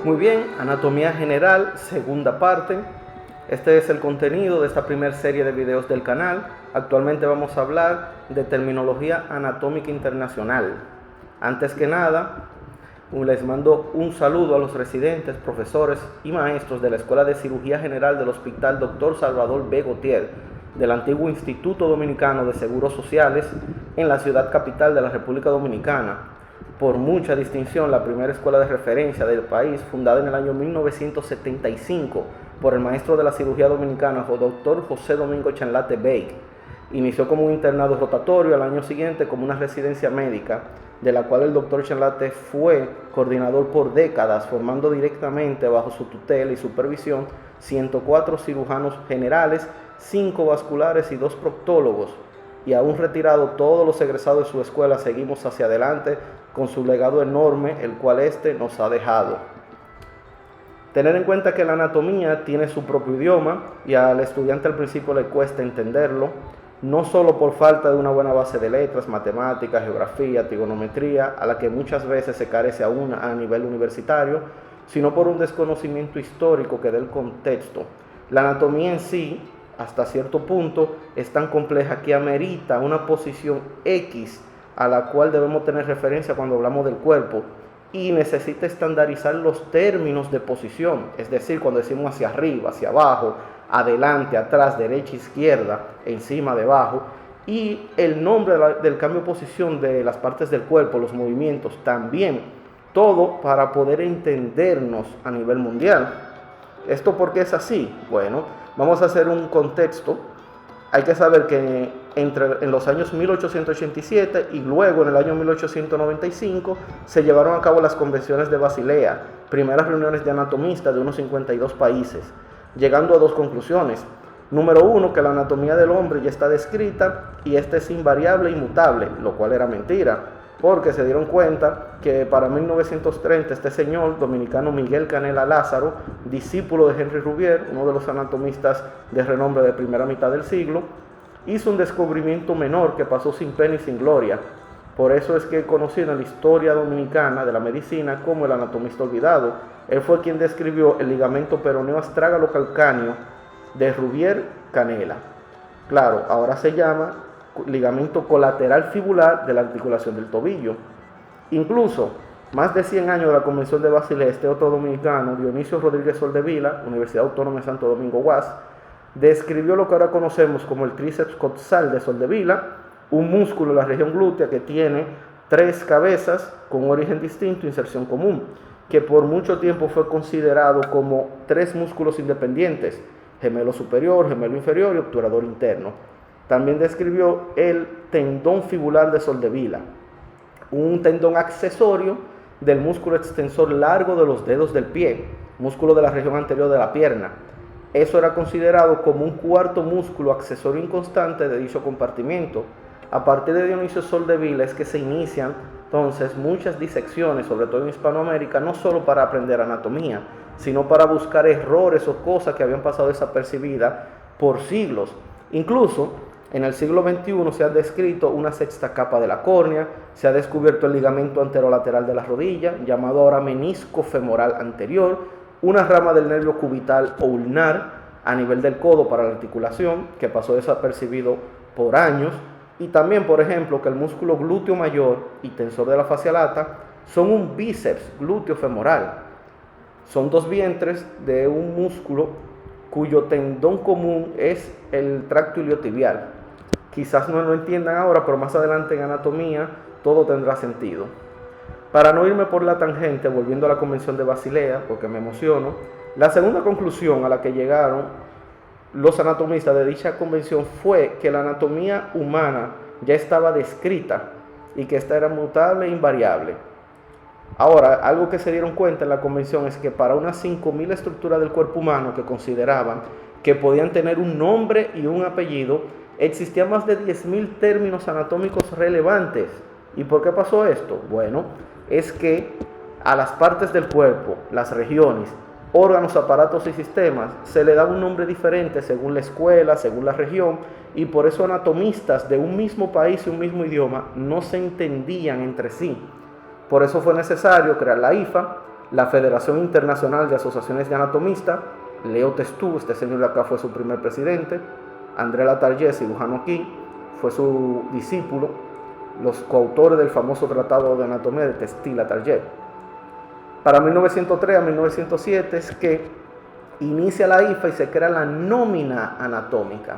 Muy bien, anatomía general, segunda parte. Este es el contenido de esta primera serie de videos del canal. Actualmente vamos a hablar de terminología anatómica internacional. Antes que nada, les mando un saludo a los residentes, profesores y maestros de la Escuela de Cirugía General del Hospital Dr. Salvador B. Gautier, del antiguo Instituto Dominicano de Seguros Sociales en la ciudad capital de la República Dominicana. Por mucha distinción, la primera escuela de referencia del país, fundada en el año 1975 por el maestro de la cirugía dominicana, Dr. José Domingo Chanlate Bey. Inició como un internado rotatorio, al año siguiente como una residencia médica, de la cual el Dr. Chanlate fue coordinador por décadas, formando directamente bajo su tutela y supervisión 104 cirujanos generales, 5 vasculares y 2 proctólogos. Y aún retirado todos los egresados de su escuela, seguimos hacia adelante con su legado enorme, el cual nos ha dejado. Tener en cuenta que la anatomía tiene su propio idioma y al estudiante al principio le cuesta entenderlo, no solo por falta de una buena base de letras, matemáticas, geografía, trigonometría, a la que muchas veces se carece aún a nivel universitario, sino por un desconocimiento histórico que dé el contexto. La anatomía en sí, hasta cierto punto, es tan compleja que amerita una posición X a la cual debemos tener referencia cuando hablamos del cuerpo, y necesita estandarizar los términos de posición, es decir, cuando decimos hacia arriba, hacia abajo, adelante, atrás, derecha, izquierda, encima, debajo, y el nombre del cambio de posición de las partes del cuerpo, los movimientos también, todo para poder entendernos a nivel mundial. ¿Esto por qué es así? Bueno, vamos a hacer un contexto. Hay que saber que en los años 1887 y luego en el año 1895 se llevaron a cabo las convenciones de Basilea, primeras reuniones de anatomistas de unos 52 países, llegando a dos conclusiones. Número uno, que la anatomía del hombre ya está descrita y esta es invariable e inmutable, lo cual era mentira, porque se dieron cuenta que para 1930 este señor dominicano Miguel Canela Lázaro, discípulo de Henry Rouvier, uno de los anatomistas de renombre de primera mitad del siglo, hizo un descubrimiento menor que pasó sin pena y sin gloria. Por eso es que es conocido en la historia dominicana de la medicina como el anatomista olvidado. Él fue quien describió el ligamento peroneo astrágalo calcáneo de Rouvier Canela. Claro, ahora se llama ligamento colateral fibular de la articulación del tobillo. Incluso, más de 100 años de la Convención de Basilea, este otro dominicano, Dionisio Rodríguez Soldevila, Universidad Autónoma de Santo Domingo UAS, describió lo que ahora conocemos como el tríceps coxal de Soldevila, un músculo en la región glútea que tiene 3 cabezas con origen distinto e inserción común, que por mucho tiempo fue considerado como 3 músculos independientes, gemelo superior, gemelo inferior y obturador interno. También describió el tendón fibular de Soldevila, un tendón accesorio del músculo extensor largo de los dedos del pie, músculo de la región anterior de la pierna. Eso era considerado como un cuarto músculo accesorio inconstante de dicho compartimiento. A partir de Dionisio Soldevila es que se inician entonces muchas disecciones, sobre todo en Hispanoamérica, no solo para aprender anatomía, sino para buscar errores o cosas que habían pasado desapercibidas por siglos. Incluso en el siglo XXI se ha descrito una 6ª capa de la córnea, se ha descubierto el ligamento anterolateral de la rodilla, llamado ahora menisco femoral anterior, una rama del nervio cubital o ulnar a nivel del codo para la articulación, que pasó desapercibido por años, y también, por ejemplo, que el músculo glúteo mayor y tensor de la fascia lata son un bíceps glúteo femoral. Son 2 vientres de un músculo cuyo tendón común es el tracto iliotibial. Quizás no lo entiendan ahora, pero más adelante en anatomía todo tendrá sentido. Para no irme por la tangente, volviendo a la Convención de Basilea, porque me emociono, la segunda conclusión a la que llegaron los anatomistas de dicha convención fue que la anatomía humana ya estaba descrita y que esta era mutable e invariable. Ahora, algo que se dieron cuenta en la convención es que para unas 5.000 estructuras del cuerpo humano que consideraban que podían tener un nombre y un apellido, existían más de 10.000 términos anatómicos relevantes. ¿Y por qué pasó esto? Bueno, es que a las partes del cuerpo, las regiones, órganos, aparatos y sistemas, se le daba un nombre diferente según la escuela, según la región, y por eso anatomistas de un mismo país y un mismo idioma no se entendían entre sí. Por eso fue necesario crear la IFA, la Federación Internacional de Asociaciones de Anatomistas, Leo Testú, este señor de acá fue su primer presidente, André Latarjet, cirujano aquí, fue su discípulo, los coautores del famoso Tratado de Anatomía de Testi-Latarjet. Para 1903 a 1907 es que inicia la IFA y se crea la nómina anatómica.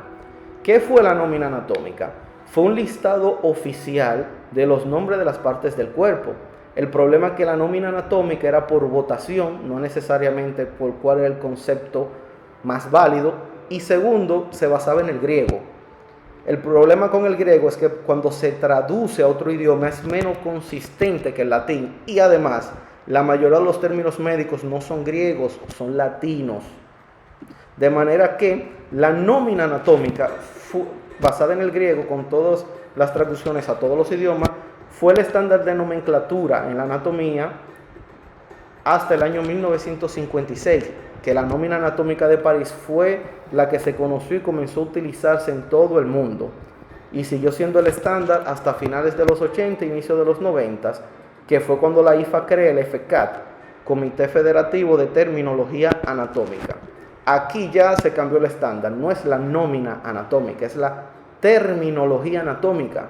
¿Qué fue la nómina anatómica? Fue un listado oficial de los nombres de las partes del cuerpo. El problema es que la nómina anatómica era por votación, no necesariamente por cuál era el concepto más válido. Y segundo, se basaba en el griego. El problema con el griego es que cuando se traduce a otro idioma es menos consistente que el latín. Y además, la mayoría de los términos médicos no son griegos, son latinos. De manera que la nómina anatómica, basada en el griego, con todas las traducciones a todos los idiomas, fue el estándar de nomenclatura en la anatomía hasta el año 1956, que la nómina anatómica de París fue la que se conoció y comenzó a utilizarse en todo el mundo. Y siguió siendo el estándar hasta finales de los 80 e inicio de los 90, que fue cuando la IFA crea el FCAT, Comité Federativo de Terminología Anatómica. Aquí ya se cambió el estándar, no es la nómina anatómica, es la terminología anatómica.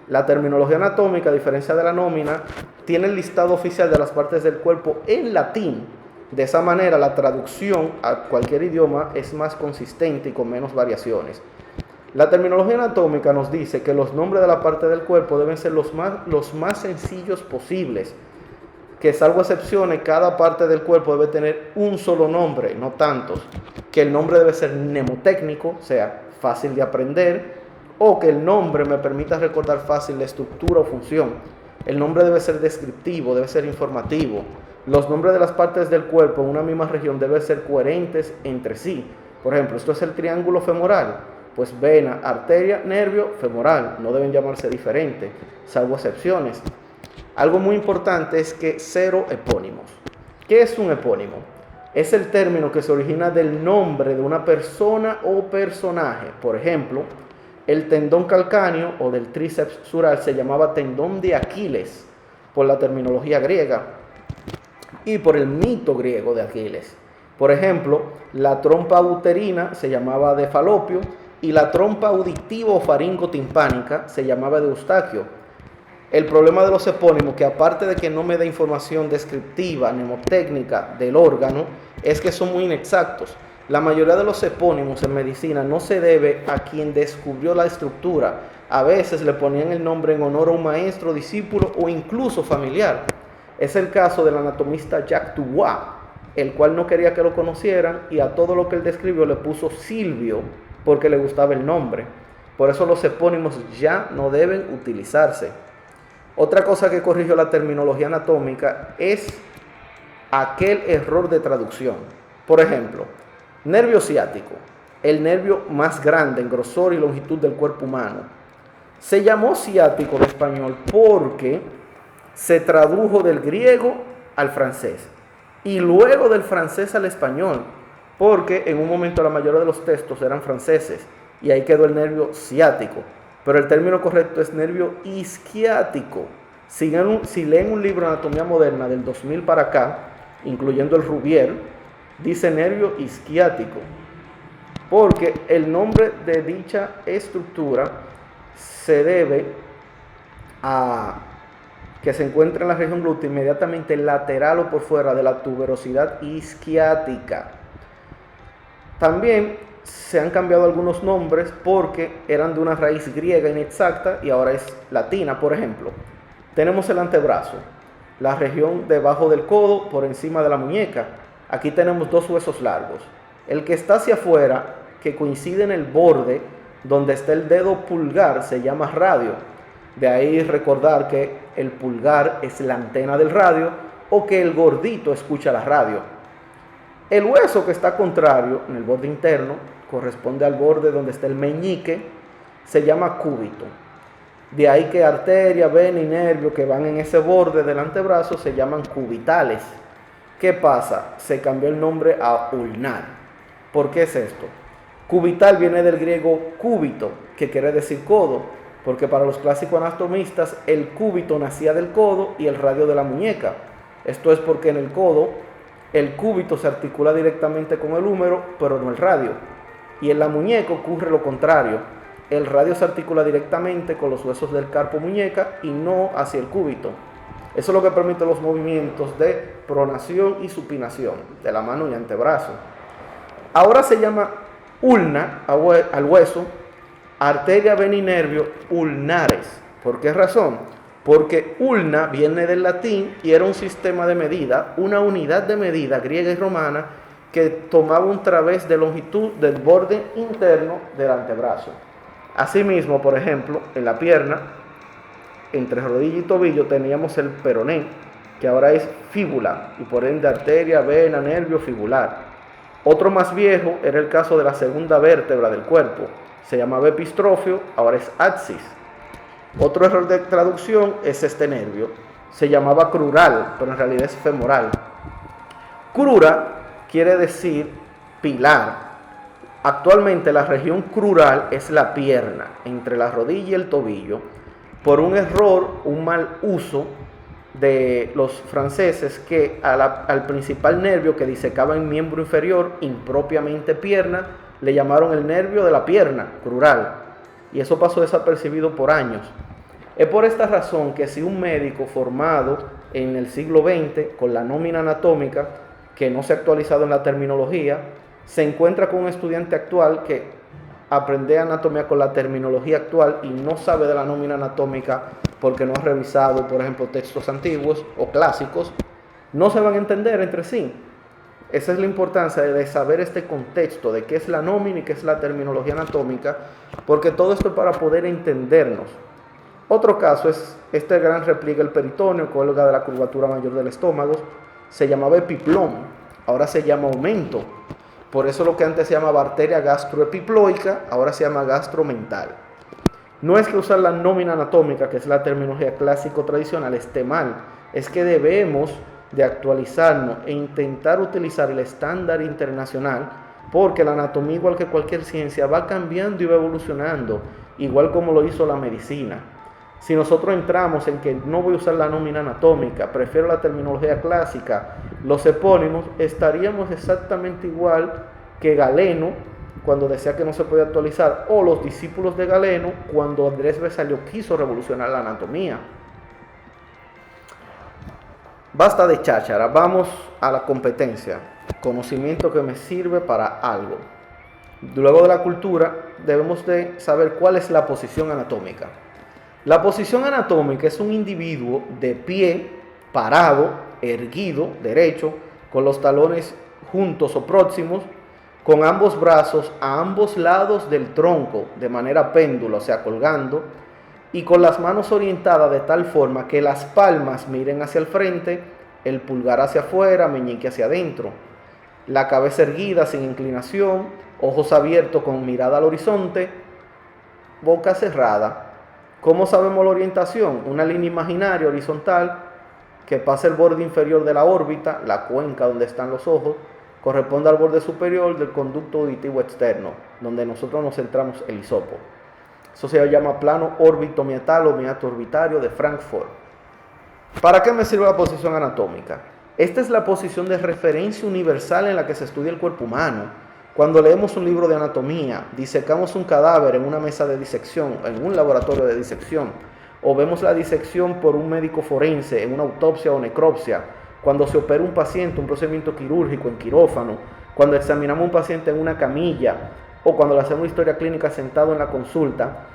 La terminología anatómica, a diferencia de la nómina, tiene el listado oficial de las partes del cuerpo en latín. De esa manera, la traducción a cualquier idioma es más consistente y con menos variaciones. La terminología anatómica nos dice que los nombres de la parte del cuerpo deben ser los más sencillos posibles, que salvo excepciones, cada parte del cuerpo debe tener un solo nombre, no tantos, que el nombre debe ser mnemotécnico, o sea, fácil de aprender, o que el nombre me permita recordar fácil la estructura o función. El nombre debe ser descriptivo, debe ser informativo. Los nombres de las partes del cuerpo en una misma región deben ser coherentes entre sí. Por ejemplo, esto es el triángulo femoral, pues vena, arteria, nervio, femoral. No deben llamarse diferentes, salvo excepciones. Algo muy importante es que cero epónimos. ¿Qué es un epónimo? Es el término que se origina del nombre de una persona o personaje. Por ejemplo, el tendón calcáneo o del tríceps sural se llamaba tendón de Aquiles por la terminología griega y por el mito griego de Aquiles. Por ejemplo, la trompa uterina se llamaba de Falopio y la trompa auditiva o faringotimpánica se llamaba de Eustaquio. El problema de los epónimos, que aparte de que no me da información descriptiva, mnemotécnica del órgano, es que son muy inexactos. La mayoría de los epónimos en medicina no se debe a quien descubrió la estructura. A veces le ponían el nombre en honor a un maestro, discípulo o incluso familiar. Es el caso del anatomista Jacques Dubois, el cual no quería que lo conocieran y a todo lo que él describió le puso Silvio porque le gustaba el nombre. Por eso los epónimos ya no deben utilizarse. Otra cosa que corrigió la terminología anatómica es aquel error de traducción. Por ejemplo, nervio ciático, el nervio más grande en grosor y longitud del cuerpo humano. Se llamó ciático en español porque se tradujo del griego al francés y luego del francés al español, porque en un momento la mayoría de los textos eran franceses y ahí quedó el nervio ciático. Pero el término correcto es nervio isquiático. Si leen un libro de anatomía moderna del 2000 para acá, incluyendo el Rubier, dice nervio isquiático, porque el nombre de dicha estructura se debe a que se encuentra en la región glútea inmediatamente lateral o por fuera de la tuberosidad isquiática. También se han cambiado algunos nombres porque eran de una raíz griega inexacta y ahora es latina. Por ejemplo, tenemos el antebrazo, la región debajo del codo por encima de la muñeca. Aquí tenemos dos huesos largos. El que está hacia afuera, que coincide en el borde donde está el dedo pulgar, se llama radio. De ahí recordar que el pulgar es la antena del radio o que el gordito escucha la radio. El hueso que está contrario, en el borde interno, corresponde al borde donde está el meñique, se llama cúbito. De ahí que arteria, vena y nervio que van en ese borde del antebrazo se llaman cubitales. ¿Qué pasa? Se cambió el nombre a ulnar. ¿Por qué es esto? Cubital viene del griego cúbito, que quiere decir codo, porque para los clásicos anatomistas el cúbito nacía del codo y el radio de la muñeca. Esto es porque en el codo el cúbito se articula directamente con el húmero, pero no el radio. Y en la muñeca ocurre lo contrario. El radio se articula directamente con los huesos del carpo muñeca y no hacia el cúbito. Eso es lo que permite los movimientos de pronación y supinación de la mano y antebrazo. Ahora se llama ulna al hueso, arteria, vena y nervio ulnares. ¿Por qué razón? Porque ulna viene del latín y era un sistema de medida, una unidad de medida griega y romana que tomaba un través de longitud del borde interno del antebrazo. Asimismo, por ejemplo, en la pierna, entre rodilla y tobillo teníamos el peroné, que ahora es fíbula, y por ende arteria, vena, nervio, fibular. Otro más viejo era el caso de la segunda vértebra del cuerpo, se llamaba epistrofio, ahora es axis. Otro error de traducción es este nervio, se llamaba crural, pero en realidad es femoral. Crura quiere decir pilar. Actualmente la región crural es la pierna, entre la rodilla y el tobillo, por un error, un mal uso de los franceses que al principal nervio que disecaba en miembro inferior, impropiamente pierna, le llamaron el nervio de la pierna, crural, y eso pasó desapercibido por años. Es por esta razón que si un médico formado en el siglo XX con la nómina anatómica, que no se ha actualizado en la terminología, se encuentra con un estudiante actual que aprende anatomía con la terminología actual y no sabe de la nómina anatómica porque no ha revisado, por ejemplo, textos antiguos o clásicos, no se van a entender entre sí. Esa es la importancia de saber este contexto de qué es la nómina y qué es la terminología anatómica, porque todo esto es para poder entendernos. Otro caso es este gran repliegue del peritoneo, cuelga de la curvatura mayor del estómago, se llamaba epiplón, ahora se llama aumento. Por eso lo que antes se llamaba arteria gastroepiploica, ahora se llama gastromental. No es que usar la nómina anatómica, que es la terminología clásico tradicional, esté mal, es que debemos de actualizarnos e intentar utilizar el estándar internacional, porque la anatomía, igual que cualquier ciencia, va cambiando y va evolucionando, igual como lo hizo la medicina. Si nosotros entramos en que no voy a usar la nómina anatómica, prefiero la terminología clásica, los epónimos, estaríamos exactamente igual que Galeno cuando decía que no se podía actualizar, o los discípulos de Galeno cuando Andrés Besalio quiso revolucionar la anatomía. Basta de cháchara, vamos a la competencia, conocimiento que me sirve para algo. Luego de la cultura debemos de saber cuál es la posición anatómica. La posición anatómica es un individuo de pie, parado, erguido, derecho, con los talones juntos o próximos, con ambos brazos a ambos lados del tronco, de manera péndula, o sea, colgando, y con las manos orientadas de tal forma que las palmas miren hacia el frente, el pulgar hacia afuera, meñique hacia adentro, la cabeza erguida sin inclinación, ojos abiertos con mirada al horizonte, boca cerrada. ¿Cómo sabemos la orientación? Una línea imaginaria horizontal que pasa el borde inferior de la órbita, la cuenca donde están los ojos, corresponde al borde superior del conducto auditivo externo, donde nosotros nos centramos el hisopo. Eso se llama plano órbito-meatal o meato orbitario de Frankfurt. ¿Para qué me sirve la posición anatómica? Esta es la posición de referencia universal en la que se estudia el cuerpo humano. Cuando leemos un libro de anatomía, disecamos un cadáver en una mesa de disección, en un laboratorio de disección, o vemos la disección por un médico forense en una autopsia o necropsia, cuando se opera un paciente, un procedimiento quirúrgico en quirófano, cuando examinamos a un paciente en una camilla, o cuando le hacemos historia clínica sentado en la consulta,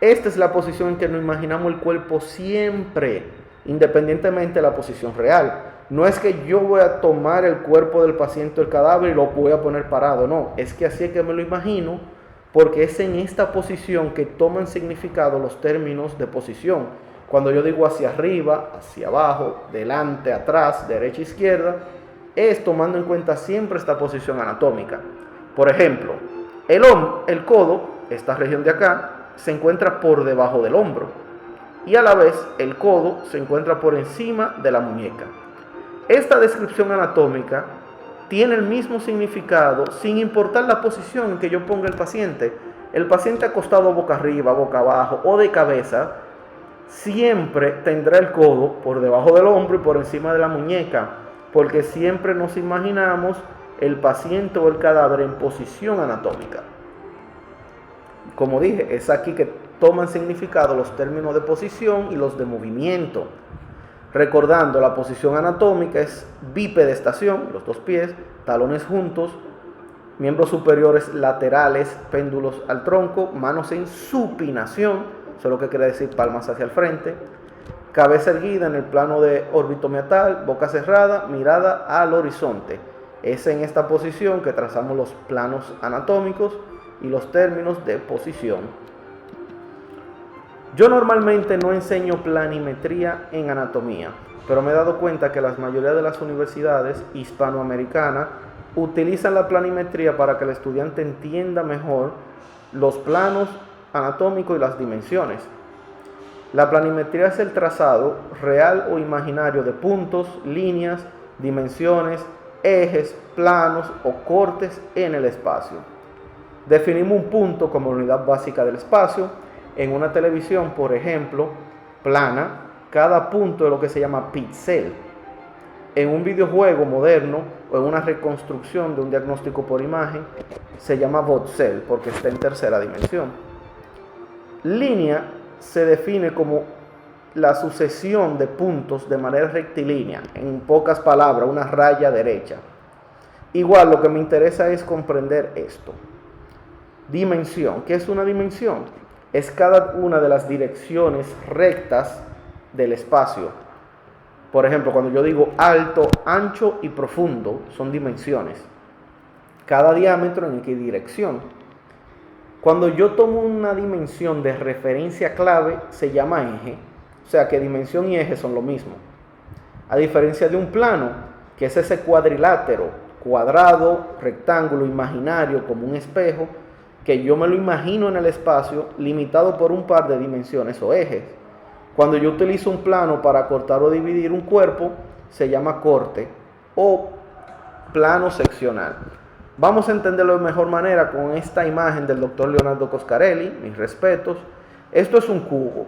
esta es la posición en que nos imaginamos el cuerpo siempre, independientemente de la posición real. No es que yo voy a tomar el cuerpo del paciente, el cadáver, y lo voy a poner parado, no, es que así es que me lo imagino, porque es en esta posición que toman significado los términos de posición. Cuando yo digo hacia arriba, hacia abajo, delante, atrás, derecha, izquierda, es tomando en cuenta siempre esta posición anatómica. Por ejemplo, el codo, esta región de acá, se encuentra por debajo del hombro, y a la vez el codo se encuentra por encima de la muñeca. Esta descripción anatómica tiene el mismo significado sin importar la posición en que yo ponga el paciente. El paciente acostado boca arriba, boca abajo o de cabeza, siempre tendrá el codo por debajo del hombro y por encima de la muñeca, porque siempre nos imaginamos el paciente o el cadáver en posición anatómica. Como dije, es aquí que toman significado los términos de posición y los de movimiento. Recordando, la posición anatómica es bipedestación, los dos pies, talones juntos, miembros superiores laterales, péndulos al tronco, manos en supinación, eso es lo que quiere decir palmas hacia el frente, cabeza erguida en el plano de orbitomiotal, boca cerrada, mirada al horizonte. Es en esta posición que trazamos los planos anatómicos y los términos de posición. Yo normalmente no enseño planimetría en anatomía, pero me he dado cuenta que la mayoría de las universidades hispanoamericanas utilizan la planimetría para que el estudiante entienda mejor los planos anatómicos y las dimensiones. La planimetría es el trazado real o imaginario de puntos, líneas, dimensiones, ejes, planos o cortes en el espacio. Definimos un punto como unidad básica del espacio. En una televisión, por ejemplo, plana, cada punto es lo que se llama píxel. En un videojuego moderno o en una reconstrucción de un diagnóstico por imagen, se llama voxel porque está en tercera dimensión. Línea se define como la sucesión de puntos de manera rectilínea, en pocas palabras, una raya derecha. Igual, lo que me interesa es comprender esto. Dimensión. ¿Qué es una dimensión? Es cada una de las direcciones rectas del espacio. Por ejemplo, cuando yo digo alto, ancho y profundo, son dimensiones. Cada diámetro en qué dirección. Cuando yo tomo una dimensión de referencia clave, se llama eje. O sea que dimensión y eje son lo mismo. A diferencia de un plano, que es ese cuadrilátero, cuadrado, rectángulo, imaginario, como un espejo, que yo me lo imagino en el espacio, limitado por un par de dimensiones o ejes. Cuando yo utilizo un plano para cortar o dividir un cuerpo, se llama corte o plano seccional. Vamos a entenderlo de mejor manera con esta imagen del doctor Leonardo Coscarelli, mis respetos. Esto es un cubo,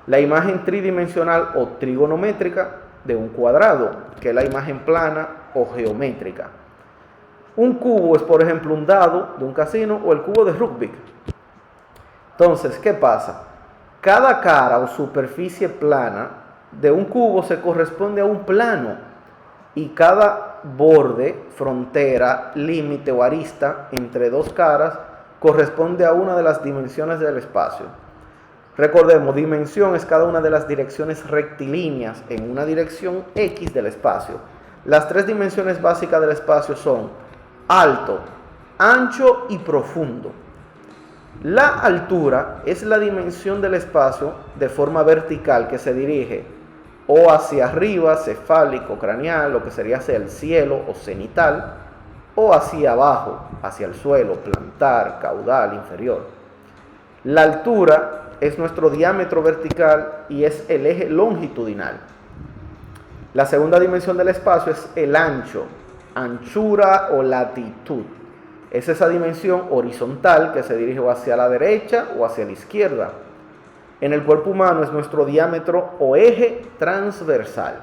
la imagen tridimensional o trigonométrica de un cuadrado, que es la imagen plana o geométrica. Un cubo es, por ejemplo, un dado de un casino o el cubo de rugby. Entonces, ¿qué pasa? Cada cara o superficie plana de un cubo se corresponde a un plano y cada borde, frontera, límite o arista entre dos caras corresponde a una de las dimensiones del espacio. Recordemos, dimensión es cada una de las direcciones rectilíneas en una dirección X del espacio. Las tres dimensiones básicas del espacio son alto, ancho y profundo. La altura es la dimensión del espacio de forma vertical que se dirige o hacia arriba, cefálico, craneal, lo que sería hacia el cielo o cenital, o hacia abajo, hacia el suelo, plantar, caudal, inferior. La altura es nuestro diámetro vertical y es el eje longitudinal. La segunda dimensión del espacio es el ancho, anchura o latitud. Es esa dimensión horizontal que se dirige o hacia la derecha o hacia la izquierda. En el cuerpo humano es nuestro diámetro o eje transversal.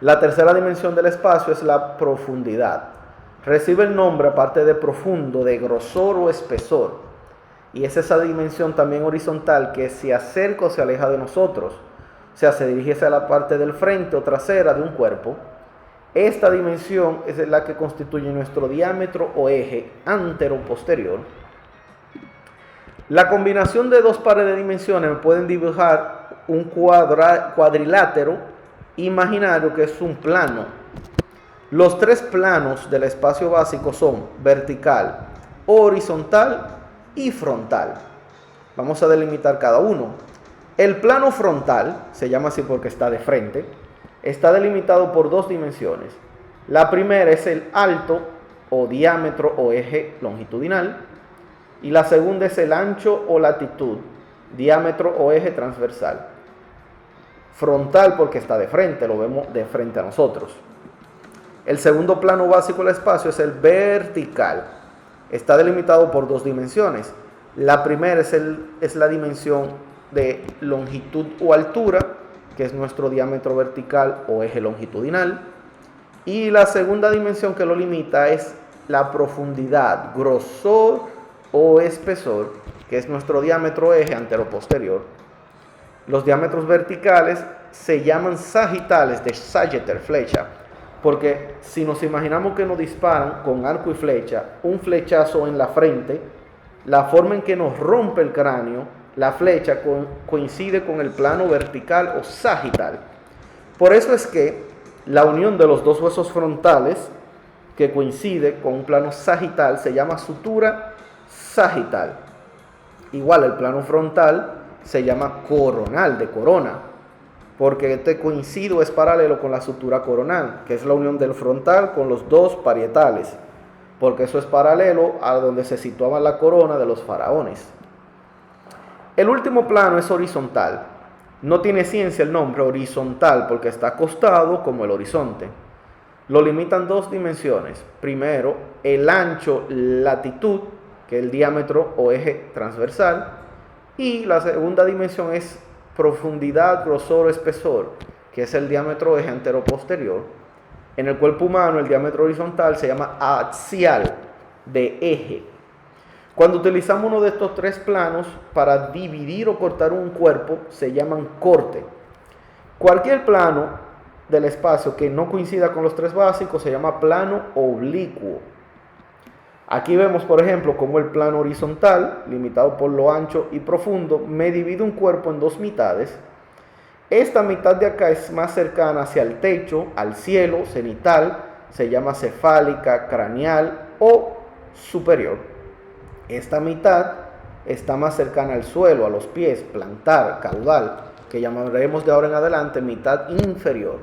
La tercera dimensión del espacio es la profundidad. Recibe el nombre, aparte de profundo, de grosor o espesor. Y es esa dimensión también horizontal que se acerca o se aleja de nosotros. O sea, se dirige hacia la parte del frente o trasera de un cuerpo. Esta dimensión es la que constituye nuestro diámetro o eje antero-posterior. La combinación de dos pares de dimensiones pueden dibujar un cuadrilátero imaginario que es un plano. Los tres planos del espacio básico son vertical, horizontal y frontal. Vamos a delimitar cada uno. El plano frontal, se llama así porque está de frente, está delimitado por dos dimensiones. La primera es el alto o diámetro o eje longitudinal y la segunda es el ancho o latitud, diámetro o eje transversal. Frontal porque está de frente, lo vemos de frente a nosotros. El segundo plano básico del espacio es el vertical. Está delimitado por dos dimensiones. La primera es la dimensión de longitud o altura, que es nuestro diámetro vertical o eje longitudinal. Y la segunda dimensión que lo limita es la profundidad, grosor o espesor, que es nuestro diámetro eje antero-posterior. Los diámetros verticales se llaman sagitales, de Sagittar, flecha, porque si nos imaginamos que nos disparan con arco y flecha, un flechazo en la frente, la forma en que nos rompe el cráneo, la flecha coincide con el plano vertical o sagital. Por eso es que la unión de los dos huesos frontales, que coincide con un plano sagital, se llama sutura sagital. Igual el plano frontal se llama coronal, de corona, porque este coincido es paralelo con la sutura coronal, que es la unión del frontal con los dos parietales, porque eso es paralelo a donde se situaba la corona de los faraones. El último plano es horizontal. No tiene ciencia el nombre horizontal porque está acostado como el horizonte. Lo limitan dos dimensiones. Primero, el ancho, latitud, que es el diámetro o eje transversal. Y la segunda dimensión es profundidad, grosor o espesor, que es el diámetro eje antero-posterior. En el cuerpo humano, el diámetro horizontal se llama axial, de eje. Cuando utilizamos uno de estos tres planos para dividir o cortar un cuerpo, se llaman corte. Cualquier plano del espacio que no coincida con los tres básicos se llama plano oblicuo. Aquí vemos, por ejemplo, cómo el plano horizontal, limitado por lo ancho y profundo, me divide un cuerpo en dos mitades. Esta mitad de acá es más cercana hacia el techo, al cielo, cenital, se llama cefálica, craneal o superior. Esta mitad está más cercana al suelo, a los pies, plantar, caudal, que llamaremos de ahora en adelante mitad inferior.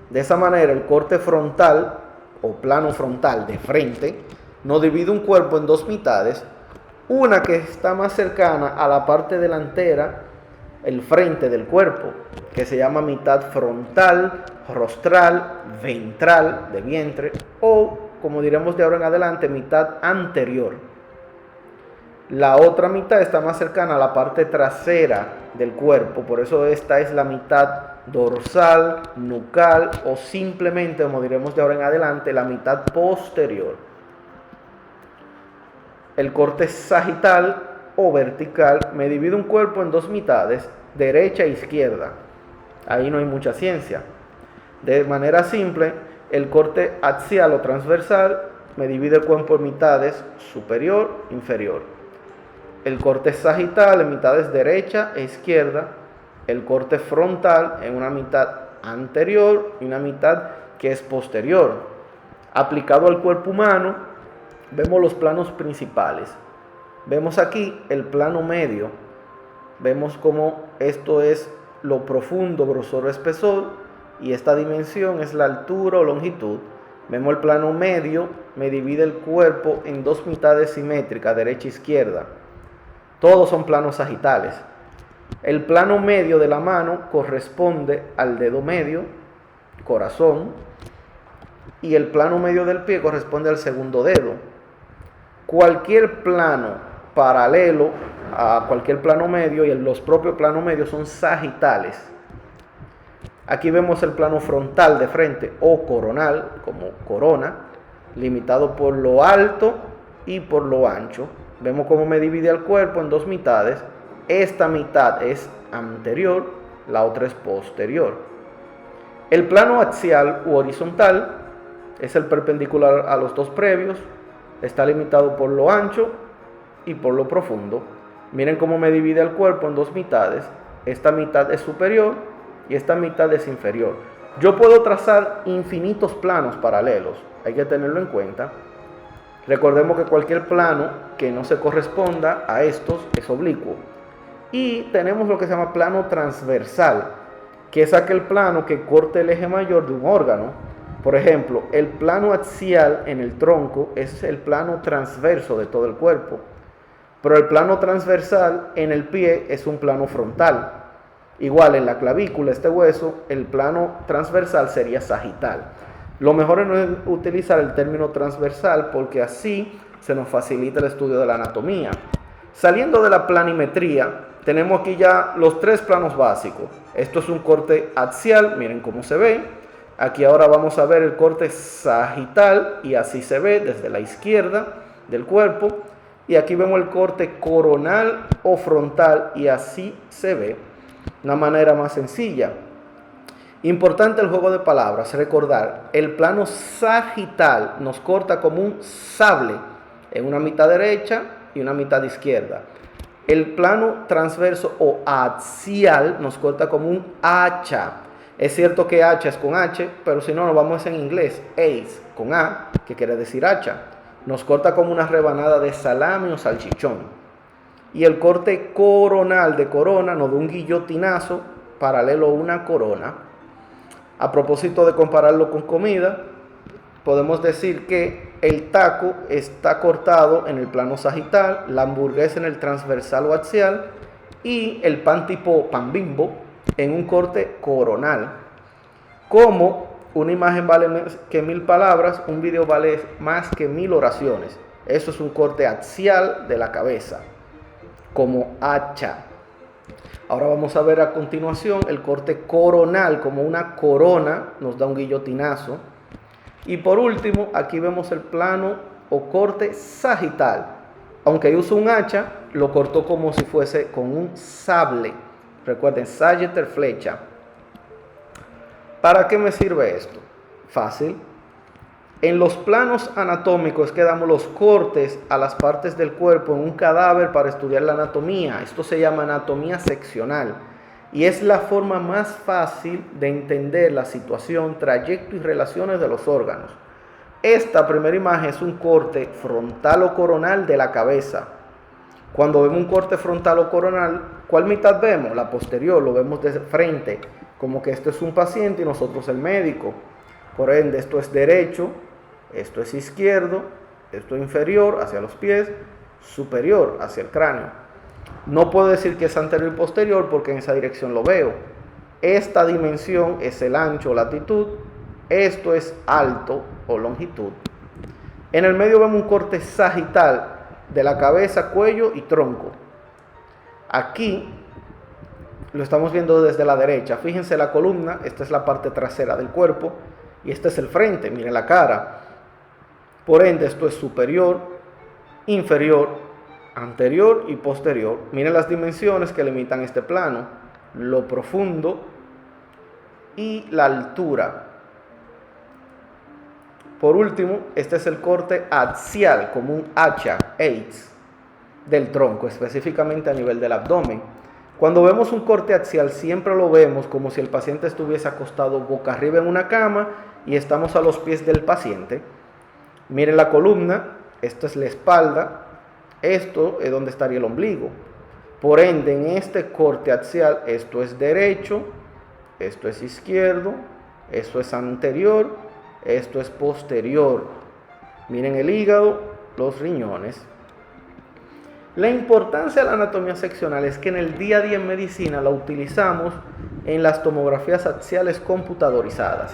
De esa manera, el corte frontal o plano frontal de frente nos divide un cuerpo en dos mitades, una que está más cercana a la parte delantera, el frente del cuerpo, que se llama mitad frontal, rostral, ventral, de vientre, o, como diremos de ahora en adelante, mitad anterior. La otra mitad está más cercana a la parte trasera del cuerpo, por eso esta es la mitad dorsal, nucal o simplemente, como diremos de ahora en adelante, la mitad posterior. El corte sagital o vertical me divide un cuerpo en dos mitades, derecha e izquierda. Ahí no hay mucha ciencia. De manera simple, el corte axial o transversal me divide el cuerpo en mitades superior e inferior. El corte sagital en mitades derecha e izquierda. El corte frontal en una mitad anterior y una mitad que es posterior. Aplicado al cuerpo humano, vemos los planos principales. Vemos aquí el plano medio. Vemos cómo esto es lo profundo, grosor o espesor, y esta dimensión es la altura o longitud. Vemos el plano medio, me divide el cuerpo en dos mitades simétricas, derecha e izquierda. Todos son planos sagitales. El plano medio de la mano corresponde al dedo medio, corazón, y el plano medio del pie corresponde al segundo dedo. Cualquier plano paralelo a cualquier plano medio y los propios planos medios son sagitales. Aquí vemos el plano frontal de frente o coronal, como corona, limitado por lo alto y por lo ancho. Vemos cómo me divide el cuerpo en dos mitades. Esta mitad es anterior, la otra es posterior. El plano axial u horizontal es el perpendicular a los dos previos. Está limitado por lo ancho y por lo profundo. Miren cómo me divide el cuerpo en dos mitades. Esta mitad es superior y esta mitad es inferior. Yo puedo trazar infinitos planos paralelos. Hay que tenerlo en cuenta. Recordemos que cualquier plano que no se corresponda a estos es oblicuo. Y tenemos lo que se llama plano transversal, que es aquel plano que corta el eje mayor de un órgano. Por ejemplo, el plano axial en el tronco es el plano transverso de todo el cuerpo, pero el plano transversal en el pie es un plano frontal. Igual en la clavícula, este hueso, el plano transversal sería sagital. Lo mejor es no utilizar el término transversal porque así se nos facilita el estudio de la anatomía. Saliendo de la planimetría, tenemos aquí ya los tres planos básicos. Esto es un corte axial, miren cómo se ve. Aquí ahora vamos a ver el corte sagital y así se ve desde la izquierda del cuerpo. Y aquí vemos el corte coronal o frontal y así se ve. Una manera más sencilla. Importante el juego de palabras, recordar, el plano sagital nos corta como un sable en una mitad derecha y una mitad izquierda. El plano transverso o axial nos corta como un hacha. Es cierto que hacha es con H, pero si no, nos vamos en inglés, ace, con A, que quiere decir hacha. Nos corta como una rebanada de salami o salchichón. Y el corte coronal de corona nos da un guillotinazo paralelo a una corona. A propósito de compararlo con comida, podemos decir que el taco está cortado en el plano sagital, la hamburguesa en el transversal o axial y el pan tipo pan Bimbo en un corte coronal. Como una imagen vale más que 1000 palabras, un video vale más que 1000 oraciones. Eso es un corte axial de la cabeza, como hacha. Ahora vamos a ver a continuación el corte coronal, como una corona, nos da un guillotinazo. Y por último, aquí vemos el plano o corte sagital. Aunque yo uso un hacha, lo cortó como si fuese con un sable. Recuerden, Sagittar, flecha. ¿Para qué me sirve esto? Fácil. En los planos anatómicos que damos los cortes a las partes del cuerpo en un cadáver para estudiar la anatomía. Esto se llama anatomía seccional y es la forma más fácil de entender la situación, trayecto y relaciones de los órganos. Esta primera imagen es un corte frontal o coronal de la cabeza. Cuando vemos un corte frontal o coronal, ¿cuál mitad vemos? La posterior, lo vemos de frente, como que esto es un paciente y nosotros el médico. Por ende, esto es derecho, esto es izquierdo, esto es inferior hacia los pies, superior hacia el cráneo. No puedo decir que es anterior y posterior porque en esa dirección lo veo. Esta dimensión es el ancho o latitud, esto es alto o longitud. En el medio vemos un corte sagital de la cabeza, cuello y tronco. Aquí lo estamos viendo desde la derecha. Fíjense la columna, esta es la parte trasera del cuerpo y este es el frente, miren la cara. Por ende, esto es superior, inferior, anterior y posterior. Miren las dimensiones que limitan este plano, lo profundo y la altura. Por último, este es el corte axial, como un hacha, axe, del tronco, específicamente a nivel del abdomen. Cuando vemos un corte axial, siempre lo vemos como si el paciente estuviese acostado boca arriba en una cama y estamos a los pies del paciente. Miren la columna, esto es la espalda, esto es donde estaría el ombligo. Por ende, en este corte axial, esto es derecho, esto es izquierdo, esto es anterior, esto es posterior. Miren el hígado, los riñones. La importancia de la anatomía seccional es que en el día a día en medicina la utilizamos en las tomografías axiales computadorizadas.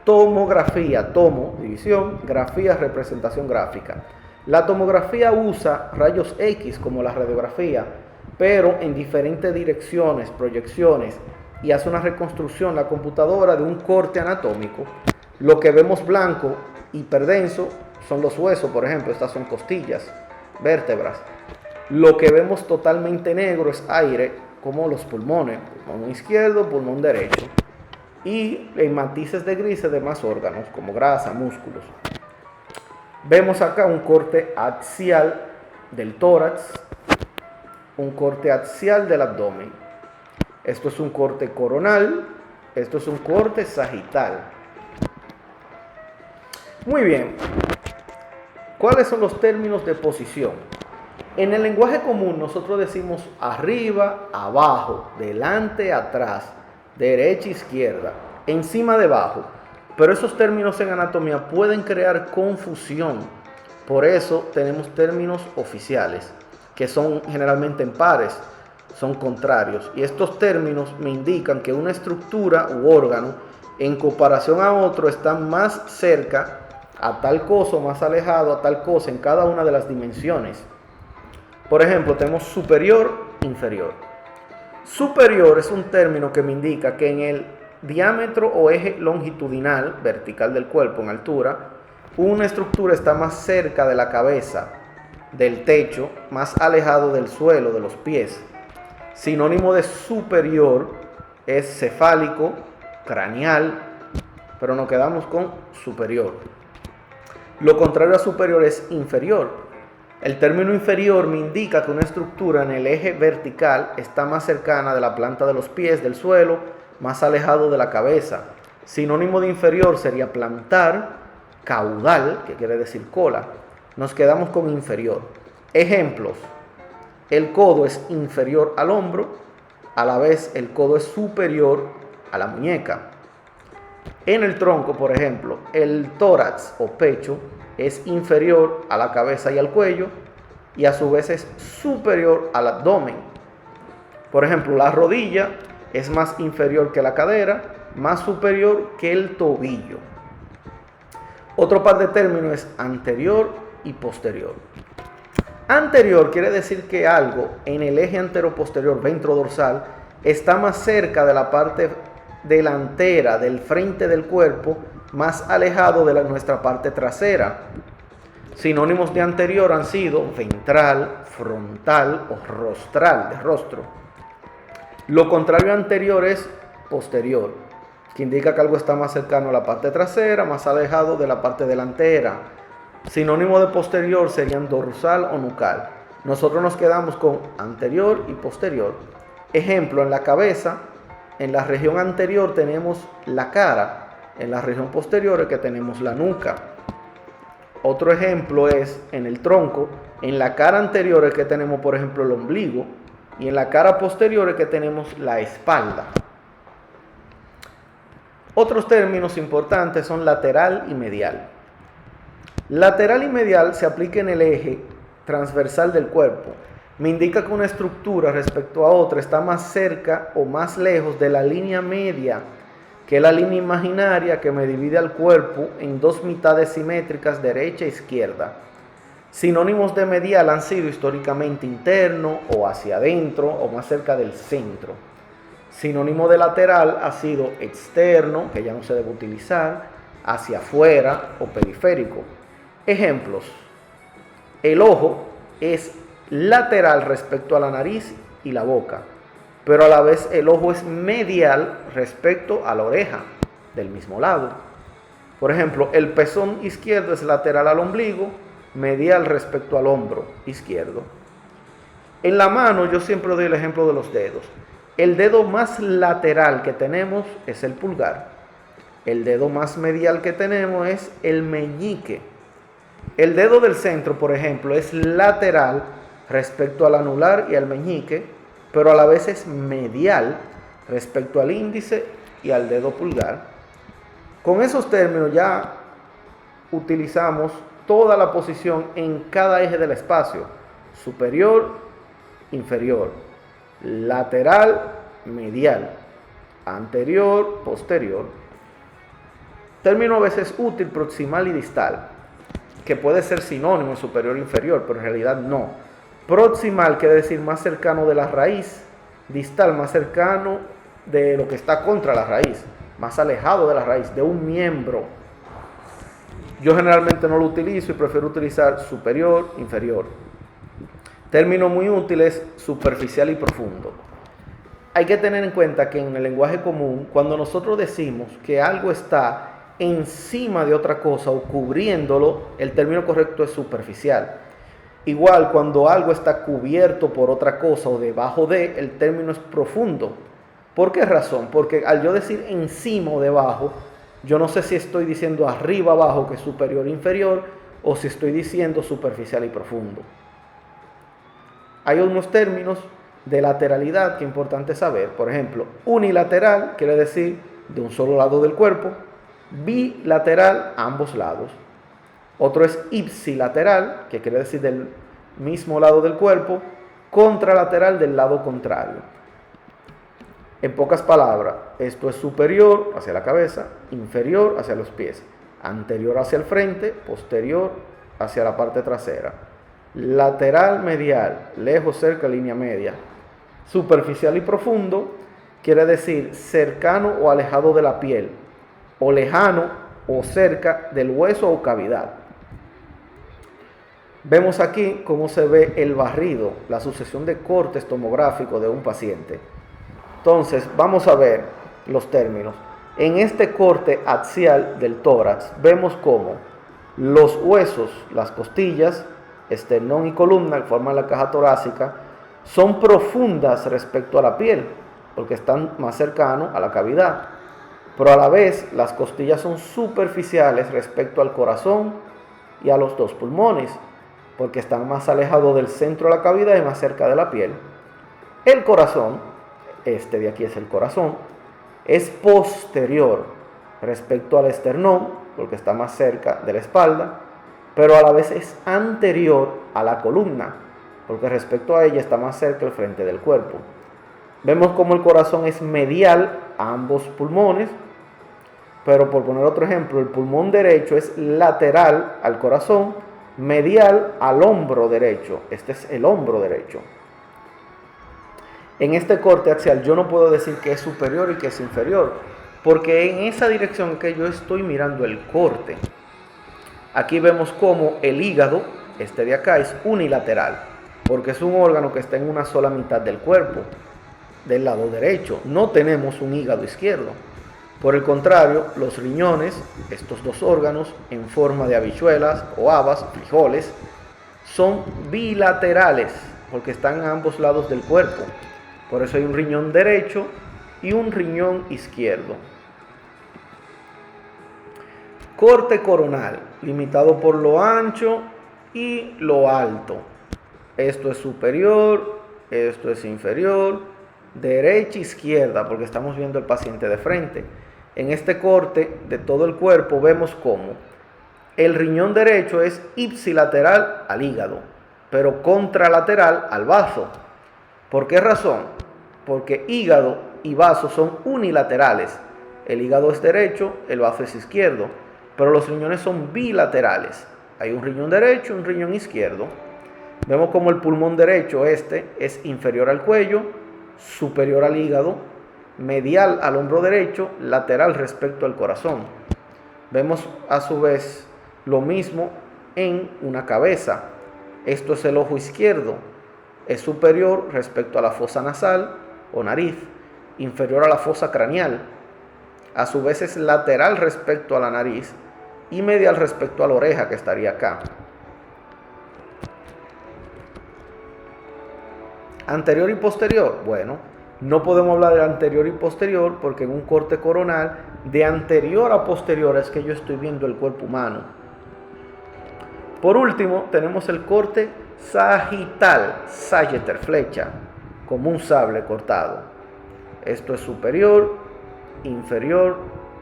Tomografía, tomo, división, grafía, representación gráfica. La tomografía usa rayos X como la radiografía, pero en diferentes direcciones, proyecciones, y hace una reconstrucción la computadora de un corte anatómico. Lo que vemos blanco, hiperdenso, son los huesos, por ejemplo, estas son costillas, vértebras. Lo que vemos totalmente negro es aire, como los pulmones, pulmón izquierdo, pulmón derecho. Y en matices de grises de más órganos, como grasa, músculos. Vemos acá un corte axial del tórax, un corte axial del abdomen. Esto es un corte coronal, esto es un corte sagital. Muy bien, ¿cuáles son los términos de posición? En el lenguaje común nosotros decimos arriba, abajo, delante, atrás, derecha, izquierda, encima, debajo. Pero esos términos en anatomía pueden crear confusión. Por eso tenemos términos oficiales, que son generalmente en pares, son contrarios. Y estos términos me indican que una estructura u órgano, en comparación a otro, está más cerca a tal cosa, más alejado a tal cosa en cada una de las dimensiones. Por ejemplo, tenemos superior, inferior. Superior es un término que me indica que en el diámetro o eje longitudinal, vertical del cuerpo en altura, una estructura está más cerca de la cabeza, del techo, más alejado del suelo, de los pies. Sinónimo de superior es cefálico, craneal, pero nos quedamos con superior. Lo contrario a superior es inferior. El término inferior me indica que una estructura en el eje vertical está más cercana de la planta de los pies del suelo, más alejado de la cabeza. Sinónimo de inferior sería plantar, caudal, que quiere decir cola. Nos quedamos con inferior. Ejemplos: el codo es inferior al hombro, a la vez el codo es superior a la muñeca. En el tronco, por ejemplo, el tórax o pecho es inferior a la cabeza y al cuello, y a su vez es superior al abdomen. Por ejemplo, la rodilla es más inferior que la cadera, más superior que el tobillo. Otro par de términos es anterior y posterior. Anterior quiere decir que algo en el eje antero-posterior ventrodorsal está más cerca de la parte delantera del frente del cuerpo, más alejado de nuestra parte trasera. Sinónimos de anterior han sido ventral, frontal o rostral, de rostro. Lo contrario a anterior es posterior, que indica que algo está más cercano a la parte trasera, más alejado de la parte delantera. Sinónimo de posterior serían dorsal o nucal. Nosotros nos quedamos con anterior y posterior. Ejemplo, en la cabeza, en la región anterior tenemos la cara, en la región posterior es que tenemos la nuca. Otro ejemplo es en el tronco, en la cara anterior es que tenemos, por ejemplo, el ombligo, y en la cara posterior es que tenemos la espalda. Otros términos importantes son lateral y medial. Lateral y medial se aplica en el eje transversal del cuerpo. Me indica que una estructura respecto a otra está más cerca o más lejos de la línea media, que es la línea imaginaria que me divide al cuerpo en dos mitades simétricas, derecha e izquierda. Sinónimos de medial han sido históricamente interno o hacia adentro o más cerca del centro. Sinónimo de lateral ha sido externo, que ya no se debe utilizar, hacia afuera o periférico. Ejemplos: el ojo es lateral respecto a la nariz y la boca, pero a la vez el ojo es medial respecto a la oreja, del mismo lado. Por ejemplo, el pezón izquierdo es lateral al ombligo, medial respecto al hombro izquierdo. En la mano yo siempre doy el ejemplo de los dedos. El dedo más lateral que tenemos es el pulgar. El dedo más medial que tenemos es el meñique. El dedo del centro, por ejemplo, es lateral respecto al anular y al meñique, pero a la vez es medial respecto al índice y al dedo pulgar. Con esos términos ya utilizamos toda la posición en cada eje del espacio: superior, inferior, lateral, medial, anterior, posterior. Término a veces útil, proximal y distal, que puede ser sinónimo superior e inferior, pero en realidad no. Proximal quiere decir más cercano de la raíz, distal más cercano de lo que está contra la raíz, más alejado de la raíz, de un miembro. Yo generalmente no lo utilizo y prefiero utilizar superior, inferior. Término muy útil es superficial y profundo. Hay que tener en cuenta que en el lenguaje común, cuando nosotros decimos que algo está encima de otra cosa o cubriéndolo, el término correcto es superficial. Igual, cuando algo está cubierto por otra cosa o debajo de, el término es profundo. ¿Por qué razón? Porque al yo decir encima o debajo, yo no sé si estoy diciendo arriba, abajo, que es superior e inferior, o si estoy diciendo superficial y profundo. Hay unos términos de lateralidad que es importante saber. Por ejemplo, unilateral quiere decir de un solo lado del cuerpo, bilateral, ambos lados. Otro es ipsilateral, que quiere decir del mismo lado del cuerpo, contralateral, del lado contrario. En pocas palabras, esto es superior hacia la cabeza, inferior hacia los pies, anterior hacia el frente, posterior hacia la parte trasera. Lateral, medial, lejos, cerca, línea media. Superficial y profundo quiere decir cercano o alejado de la piel, o lejano o cerca del hueso o cavidad. Vemos aquí cómo se ve el barrido, la sucesión de cortes tomográficos de un paciente. Entonces, vamos a ver los términos. En este corte axial del tórax, vemos cómo los huesos, las costillas, esternón y columna que forman la caja torácica, son profundas respecto a la piel, porque están más cercanos a la cavidad. Pero a la vez, las costillas son superficiales respecto al corazón y a los dos pulmones, porque están más alejados del centro de la cavidad y más cerca de la piel. El corazón, este de aquí es el corazón, es posterior respecto al esternón, porque está más cerca de la espalda, pero a la vez es anterior a la columna, porque respecto a ella está más cerca del frente del cuerpo. Vemos como el corazón es medial a ambos pulmones, pero por poner otro ejemplo, el pulmón derecho es lateral al corazón, medial al hombro derecho. Este es el hombro derecho. En este corte axial yo no puedo decir que es superior y que es inferior, porque en esa dirección que yo estoy mirando el corte. Aquí vemos cómo el hígado, este de acá, es unilateral, porque es un órgano que está en una sola mitad del cuerpo, del lado derecho. No tenemos un hígado izquierdo. Por el contrario, los riñones, estos dos órganos en forma de habichuelas o habas, frijoles, son bilaterales porque están a ambos lados del cuerpo. Por eso hay un riñón derecho y un riñón izquierdo. Corte coronal, limitado por lo ancho y lo alto. Esto es superior, esto es inferior, derecha, izquierda, porque estamos viendo el paciente de frente. En este corte de todo el cuerpo vemos cómo el riñón derecho es ipsilateral al hígado, pero contralateral al vaso. ¿Por qué razón? Porque hígado y vaso son unilaterales. El hígado es derecho, el vaso es izquierdo, pero los riñones son bilaterales. Hay un riñón derecho y un riñón izquierdo. Vemos como el pulmón derecho, este, es inferior al cuello, superior al hígado, medial al hombro derecho, lateral respecto al corazón. Vemos a su vez lo mismo en una cabeza. Esto es el ojo izquierdo, es superior respecto a la fosa nasal o nariz, inferior a la fosa craneal. A su vez es lateral respecto a la nariz y medial respecto a la oreja, que estaría acá. Anterior y posterior, bueno, no podemos hablar de anterior y posterior porque en un corte coronal de anterior a posterior es que yo estoy viendo el cuerpo humano. Por último, tenemos el corte sagital, sagittal, flecha, como un sable cortado. Esto es superior, inferior,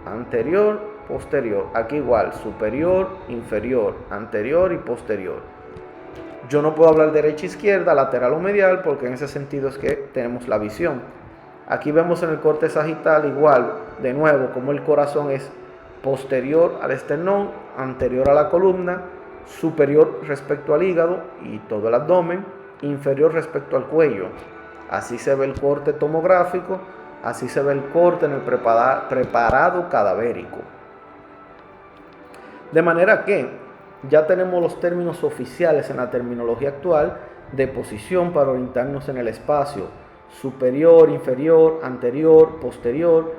anterior, posterior. Aquí igual, superior, inferior, anterior y posterior. Yo no puedo hablar derecha, izquierda, lateral o medial, porque en ese sentido es que tenemos la visión. Aquí vemos en el corte sagital igual, de nuevo, como el corazón es posterior al esternón, anterior a la columna, superior respecto al hígado y todo el abdomen, inferior respecto al cuello. Así se ve el corte tomográfico, así se ve el corte en el preparado cadavérico. De manera que ya tenemos los términos oficiales en la terminología actual de posición para orientarnos en el espacio: superior, inferior, anterior, posterior,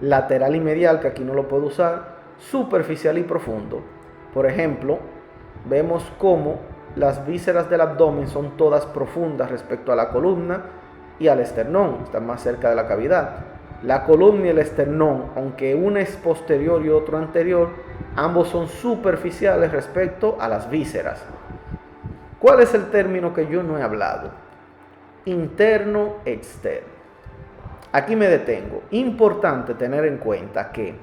lateral y medial, que aquí no lo puedo usar, superficial y profundo. Por ejemplo, vemos cómo las vísceras del abdomen son todas profundas respecto a la columna y al esternón, están más cerca de la cavidad. La columna y el esternón, aunque uno es posterior y otro anterior, ambos son superficiales respecto a las vísceras. ¿Cuál es el término que yo no he hablado? Interno, externo. Aquí me detengo. Importante tener en cuenta que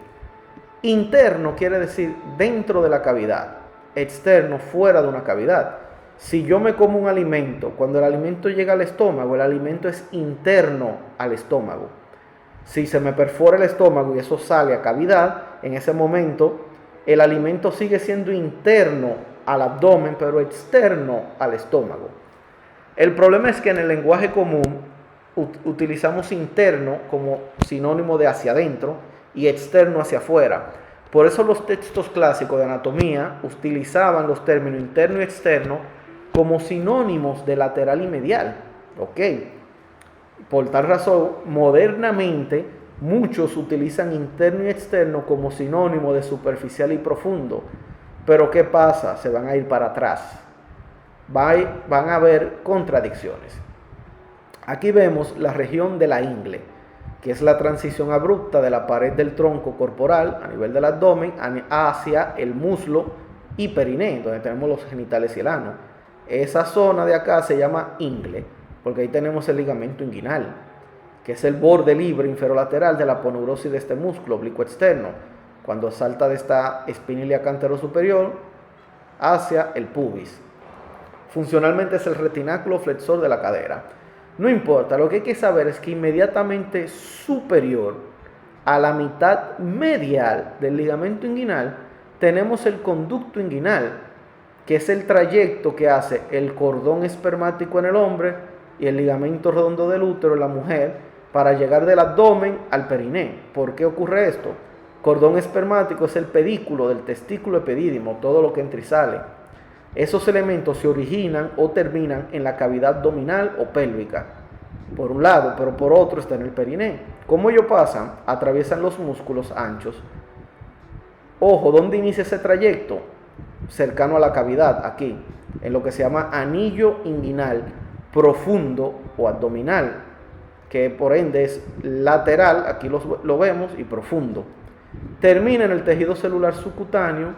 interno quiere decir dentro de la cavidad, externo fuera de una cavidad. Si yo me como un alimento, cuando el alimento llega al estómago, el alimento es interno al estómago. Si se me perfora el estómago y eso sale a cavidad, en ese momento el alimento sigue siendo interno al abdomen, pero externo al estómago. El problema es que en el lenguaje común utilizamos interno como sinónimo de hacia adentro y externo hacia afuera. Por eso los textos clásicos de anatomía utilizaban los términos interno y externo como sinónimos de lateral y medial. ¿Ok? Por tal razón, modernamente muchos utilizan interno y externo como sinónimo de superficial y profundo. Pero ¿qué pasa? Se van a ir para atrás. Van a haber contradicciones. Aquí vemos la región de la ingle, que es la transición abrupta de la pared del tronco corporal a nivel del abdomen hacia el muslo y perineo, donde tenemos los genitales y el ano. Esa zona de acá se llama ingle, porque ahí tenemos el ligamento inguinal, que es el borde libre inferolateral de la aponeurosis de este músculo oblicuo externo, cuando salta de esta espina ilíaca anterosuperior hacia el pubis. Funcionalmente es el retináculo flexor de la cadera. No importa, lo que hay que saber es que inmediatamente superior a la mitad medial del ligamento inguinal tenemos el conducto inguinal, que es el trayecto que hace el cordón espermático en el hombre y el ligamento redondo del útero en la mujer para llegar del abdomen al periné. ¿Por qué ocurre esto? Cordón espermático es el pedículo del testículo epidídimo, todo lo que entra y sale. Esos elementos se originan o terminan en la cavidad abdominal o pélvica, por un lado, pero por otro está en el periné. ¿Cómo ellos pasan? Atraviesan los músculos anchos. Ojo, ¿dónde inicia ese trayecto? Cercano a la cavidad, aquí, en lo que se llama anillo inguinal profundo o abdominal, que por ende es lateral, aquí lo vemos, y profundo. Termina en el tejido celular subcutáneo,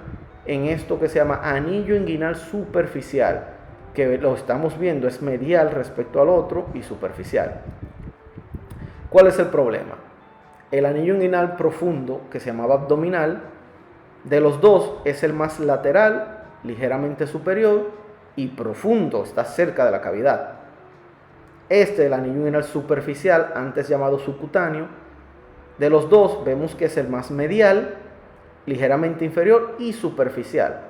en esto que se llama anillo inguinal superficial, que lo estamos viendo, es medial respecto al otro y superficial. ¿Cuál es el problema? El anillo inguinal profundo, que se llamaba abdominal, de los dos es el más lateral, ligeramente superior y profundo, está cerca de la cavidad. El anillo inguinal superficial, antes llamado subcutáneo, de los dos vemos que es el más medial, ligeramente inferior y superficial.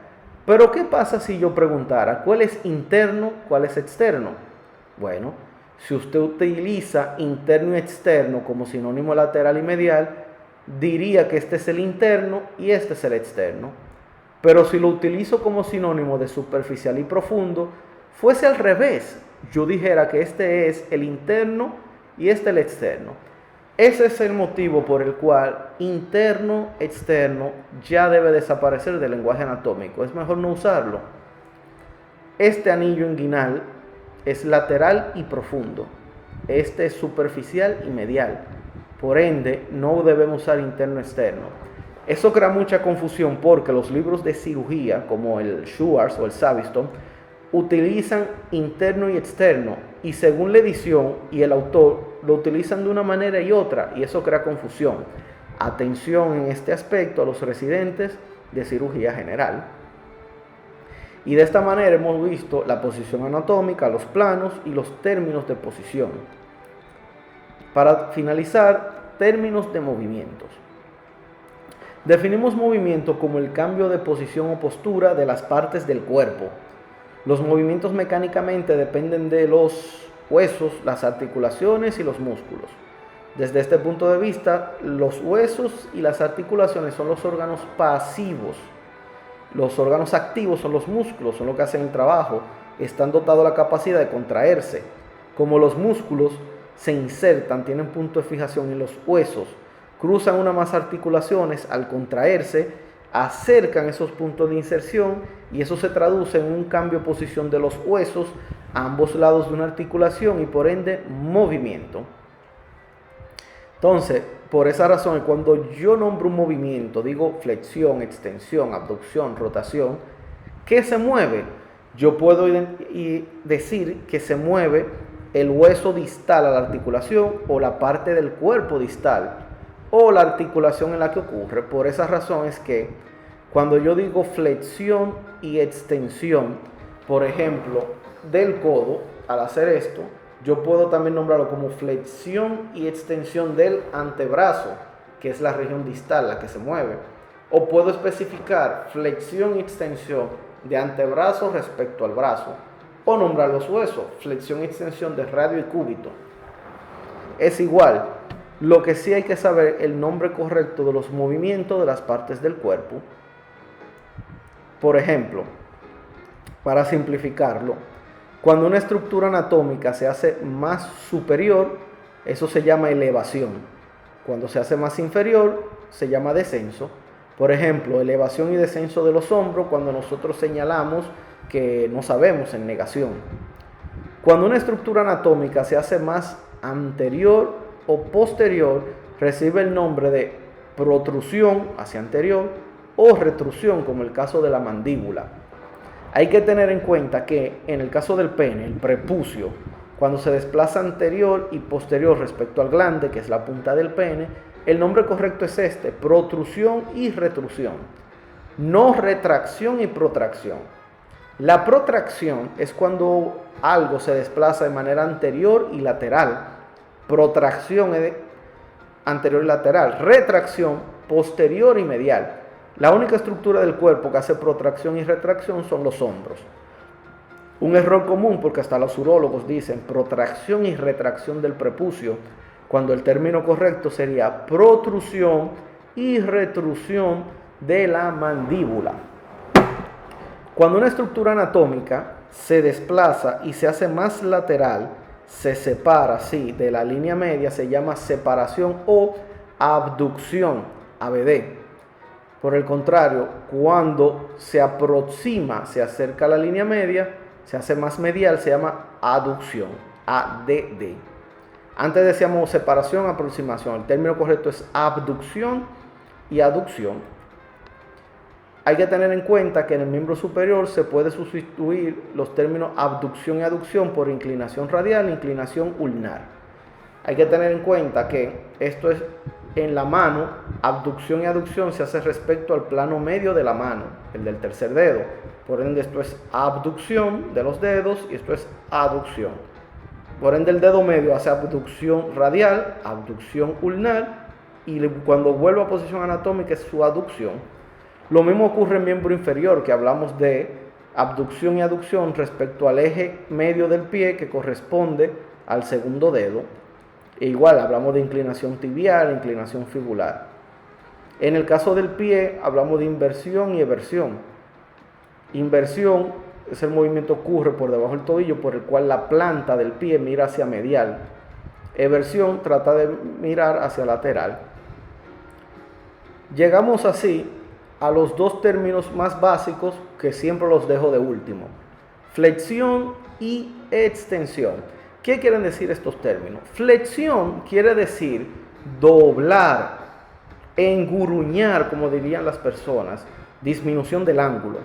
Pero ¿qué pasa si yo preguntara cuál es interno, cuál es externo? Bueno, si usted utiliza interno y externo como sinónimo lateral y medial, diría que este es el interno y este es el externo. Pero si lo utilizo como sinónimo de superficial y profundo, fuese al revés. Yo dijera que este es el interno y este el externo. Ese es el motivo por el cual interno, externo ya debe desaparecer del lenguaje anatómico. Es mejor no usarlo. Este anillo inguinal es lateral y profundo. Este es superficial y medial. Por ende, no debemos usar interno externo. Eso crea mucha confusión porque los libros de cirugía, como el Schwartz o el Savistton, utilizan interno y externo, y según la edición y el autor, lo utilizan de una manera y otra, y eso crea confusión. Atención en este aspecto a los residentes de cirugía general. Y de esta manera hemos visto la posición anatómica, los planos y los términos de posición. Para finalizar, términos de movimientos. Definimos movimiento como el cambio de posición o postura de las partes del cuerpo. Los movimientos mecánicamente dependen de los huesos, las articulaciones y los músculos. Desde este punto de vista, los huesos y las articulaciones son los órganos pasivos. Los órganos activos son los músculos, son los que hacen el trabajo. Están dotados de la capacidad de contraerse. Como los músculos se insertan, tienen punto de fijación en los huesos, cruzan una más articulaciones al contraerse, acercan esos puntos de inserción y eso se traduce en un cambio de posición de los huesos a ambos lados de una articulación y por ende movimiento. Entonces, por esa razón, cuando yo nombro un movimiento, digo flexión, extensión, abducción, rotación, ¿qué se mueve? Yo puedo decir que se mueve el hueso distal a la articulación o la parte del cuerpo distal o la articulación en la que ocurre. Por esa razón es que cuando yo digo flexión y extensión, por ejemplo, del codo, al hacer esto, yo puedo también nombrarlo como flexión y extensión del antebrazo, que es la región distal, la que se mueve. O puedo especificar flexión y extensión de antebrazo respecto al brazo, o nombrar los huesos, flexión y extensión de radio y cúbito. Es igual, lo que sí hay que saber el nombre correcto de los movimientos de las partes del cuerpo. Por ejemplo, para simplificarlo, cuando una estructura anatómica se hace más superior, eso se llama elevación. Cuando se hace más inferior, se llama descenso. Por ejemplo, elevación y descenso de los hombros cuando nosotros señalamos que no sabemos en negación. Cuando una estructura anatómica se hace más anterior o posterior, recibe el nombre de protrusión hacia anterior o retrusión, como el caso de la mandíbula. Hay que tener en cuenta que en el caso del pene, el prepucio, cuando se desplaza anterior y posterior respecto al glande, que es la punta del pene, el nombre correcto es este, protrusión y retrusión, no retracción y protracción. La protracción es cuando algo se desplaza de manera anterior y lateral. Protracción es anterior y lateral. Retracción, posterior y medial. La única estructura del cuerpo que hace protracción y retracción son los hombros. Un error común, porque hasta los urólogos dicen protracción y retracción del prepucio, cuando el término correcto sería protrusión y retrusión de la mandíbula. Cuando una estructura anatómica se desplaza y se hace más lateral, se separa así de la línea media, se llama separación o abducción, ABD. Por el contrario, cuando se aproxima, se acerca a la línea media, se hace más medial, se llama aducción, ADD. Antes decíamos separación, aproximación. El término correcto es abducción y aducción. Hay que tener en cuenta que en el miembro superior se puede sustituir los términos abducción y aducción por inclinación radial e inclinación ulnar. Hay que tener en cuenta que esto es en la mano, abducción y aducción se hace respecto al plano medio de la mano, el del tercer dedo. Por ende, esto es abducción de los dedos y esto es aducción. Por ende, el dedo medio hace abducción radial, abducción ulnar, y cuando vuelve a posición anatómica es su aducción. Lo mismo ocurre en miembro inferior, que hablamos de abducción y aducción respecto al eje medio del pie que corresponde al segundo dedo. E igual hablamos de inclinación tibial, inclinación fibular. En el caso del pie hablamos de inversión y eversión. Inversión es el movimiento que ocurre por debajo del tobillo por el cual la planta del pie mira hacia medial. Eversión trata de mirar hacia lateral. Llegamos así a los dos términos más básicos que siempre los dejo de último: flexión y extensión. ¿Qué quieren decir estos términos? Flexión quiere decir doblar, enguruñar, como dirían las personas, disminución del ángulo.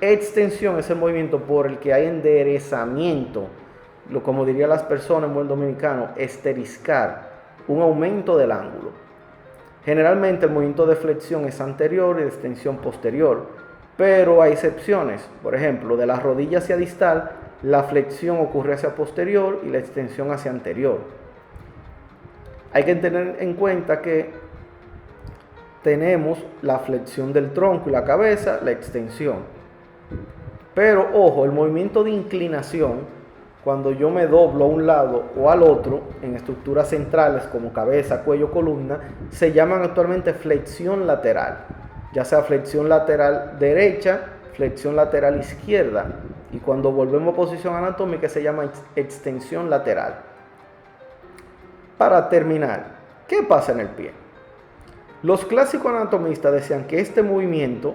Extensión es el movimiento por el que hay enderezamiento, como dirían las personas en buen dominicano, esteriscar, un aumento del ángulo. Generalmente el movimiento de flexión es anterior y de extensión posterior, pero hay excepciones. Por ejemplo, de la rodilla hacia distal, la flexión ocurre hacia posterior y la extensión hacia anterior. Hay que tener en cuenta que tenemos la flexión del tronco y la cabeza, la extensión. Pero ojo, el movimiento de inclinación, cuando yo me doblo a un lado o al otro, en estructuras centrales como cabeza, cuello, columna, se llaman actualmente flexión lateral, ya sea flexión lateral derecha, flexión lateral izquierda, y cuando volvemos a posición anatómica se llama extensión lateral. Para terminar, ¿qué pasa en el pie? Los clásicos anatomistas decían que este movimiento,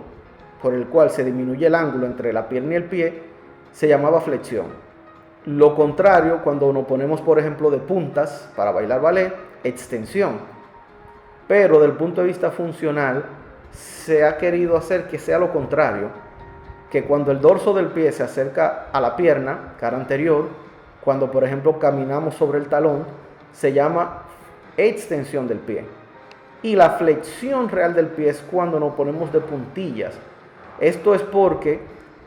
por el cual se disminuye el ángulo entre la pierna y el pie, se llamaba flexión. Lo contrario, cuando nos ponemos, por ejemplo, de puntas para bailar ballet, extensión. Pero del punto de vista funcional, se ha querido hacer que sea lo contrario, que cuando el dorso del pie se acerca a la pierna, cara anterior, cuando, por ejemplo, caminamos sobre el talón, se llama extensión del pie. Y la flexión real del pie es cuando nos ponemos de puntillas. Esto es porque,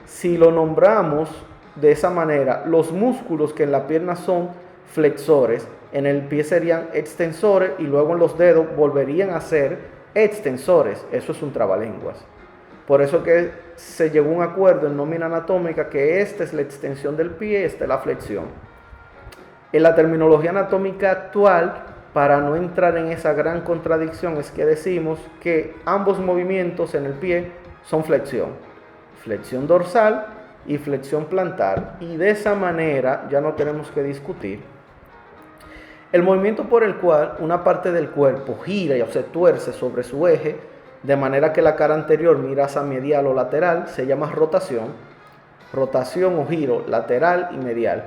si lo nombramos de esa manera, los músculos que en la pierna son flexores, en el pie serían extensores y luego en los dedos volverían a ser extensores. Eso es un trabalenguas. Por eso que se llegó a un acuerdo en nómina anatómica que esta es la extensión del pie, esta es la flexión. En la terminología anatómica actual, para no entrar en esa gran contradicción, es que decimos que ambos movimientos en el pie son flexión. Flexión dorsal y flexión plantar. Y de esa manera ya no tenemos que discutir. El movimiento por el cual una parte del cuerpo gira o se tuerce sobre su eje, de manera que la cara anterior mira hacia medial o lateral, se llama rotación. Rotación o giro lateral y medial,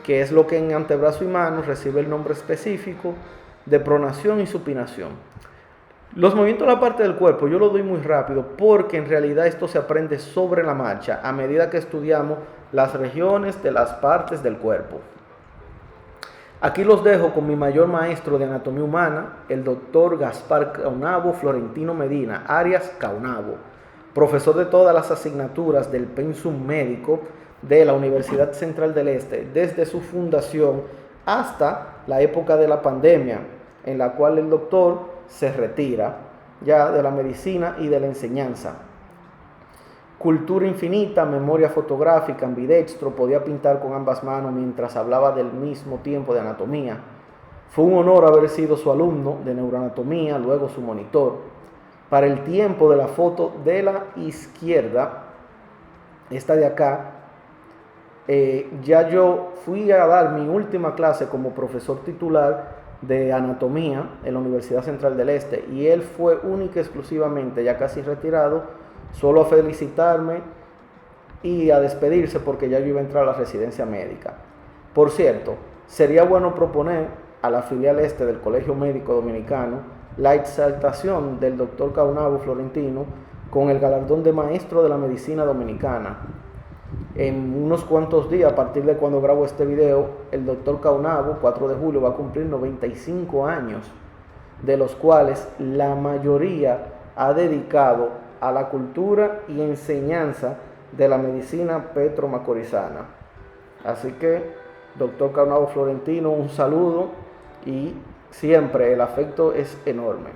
que es lo que en antebrazo y mano recibe el nombre específico de pronación y supinación. Los movimientos de la parte del cuerpo yo lo doy muy rápido porque en realidad esto se aprende sobre la marcha a medida que estudiamos las regiones de las partes del cuerpo. Aquí los dejo con mi mayor maestro de anatomía humana, el doctor Gaspar Caunabo Florentino Medina, Arias Caunabo, profesor de todas las asignaturas del pensum médico de la Universidad Central del Este, desde su fundación hasta la época de la pandemia, en la cual el doctor se retira ya de la medicina y de la enseñanza. Cultura infinita, memoria fotográfica, ambidextro, podía pintar con ambas manos mientras hablaba del mismo tiempo de anatomía. Fue un honor haber sido su alumno de neuroanatomía, luego su monitor. Para el tiempo de la foto de la izquierda, esta de acá, ya yo fui a dar mi última clase como profesor titular de anatomía en la Universidad Central del Este, y él fue única y exclusivamente, ya casi retirado, solo a felicitarme y a despedirse porque ya yo iba a entrar a la residencia médica. Por cierto, sería bueno proponer a la filial este del Colegio Médico Dominicano la exaltación del doctor Caunabo Florentino con el galardón de maestro de la medicina dominicana. En unos cuantos días, a partir de cuando grabo este video, el doctor Caunabo, 4 de julio, va a cumplir 95 años, de los cuales la mayoría ha dedicado a la cultura y enseñanza de la medicina petro-macorizana. Así que, doctor Caunabo Florentino, un saludo y siempre el afecto es enorme.